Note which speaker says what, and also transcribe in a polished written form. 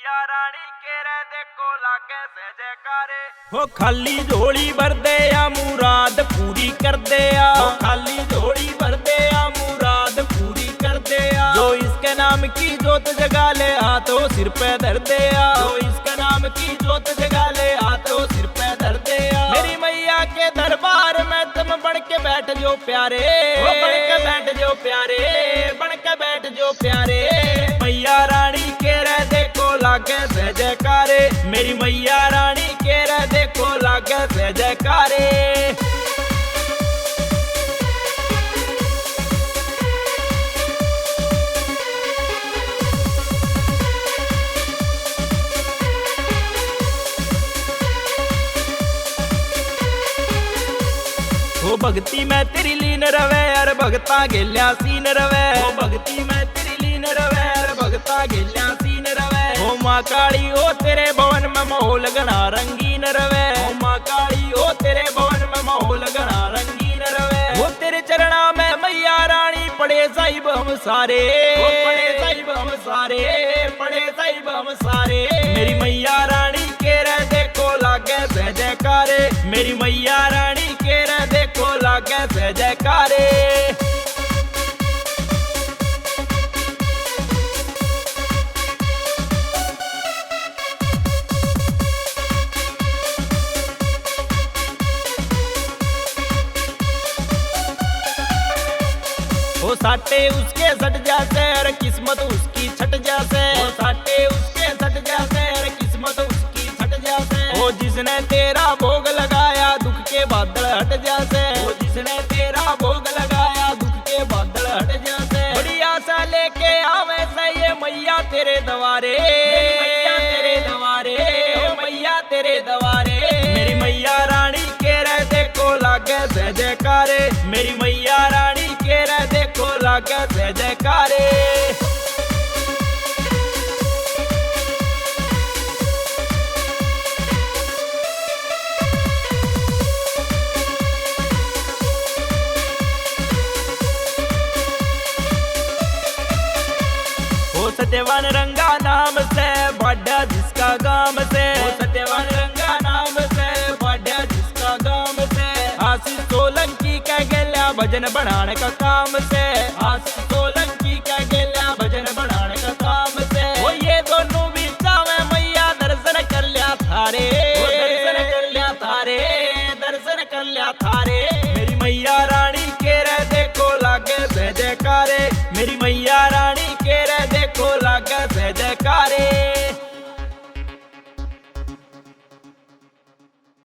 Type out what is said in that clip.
Speaker 1: मैया रानी केरे देखो लागे से जयकारे। हो खाली झोली भर दे या मुराद पूरी कर दे या। हो खाली झोली भर दे या मुराद पूरी कर दे या। जो इसके नाम की जोत जगा ले हाथों सिर पे धर दे या। जो इसके नाम की जोत जगा ले हाथों सिर पे धर दे या। मेरी मैया के दरबार में तुम बढ़ के बैठ जो प्यारे। बढ़ के बैठ जो प्यारे, बढ़ के बैठ जो प्यारे। मैया रानी के रह देखो लागे से जयकारे। मेरी मैया रानी के रह देखो लागे से जयकारे। हो भक्ति में तेरी लीन रवे यार भगता गेल्या सीन रवे। हो भक्ति में तेरी लीन रवे यार भगता गेल्या सीन रवे। हो माँ काली हो तेरे भवन में माहौल घना रंगीन रवे। हो माँ काली हो तेरे भवन में माहौल घना रंगीन रवे। हो तेरे चरणा में मैया रानी पड़े साहिब हम सारे। हो पड़े साहिब हम सारे, पड़े साहिब हम सारे। मेरी मैया रानी के रह देखो लागे से जयकारे। मेरी मैया रानी के रह देखो लागे से जयकारे। हो साटे उसके सट जासे और किस्मत उसकी छट जासे। हो साटे उसके सट जासे और किस्मत उसकी छट जासे। हो जिसने तेरा भोग लगाया दुख के बादल हट जासे। हो जिसने तेरा भोग लगाया दुख के बादल हट जासे। बड़ी आशा लेके आवे से ये मैया तेरे द्वारे। मैया तेरे द्वारे, मैया तेरे द्वारे। मेरी मैया रानी के रह देखो लागे से जयकारे। मेरी मैया रानी के रह देखो लागे से जयकारे। हो सत्यवान रंगा नाम से बाढ़ा जिसका गाम से। हो सत्यवान रंगा नाम से बाढ़ा जिसका गाम से। आशीष सोलंकी का गेल्या भजन बनाने का काम से। आशीष सोलंकी का गेल्या भजन बनाने का काम से। वो ये दोनों भी चावे मैया दर्शन कर लिया थारे। दर्शन कर लिया थारे, दर्शन कर लिया थारे।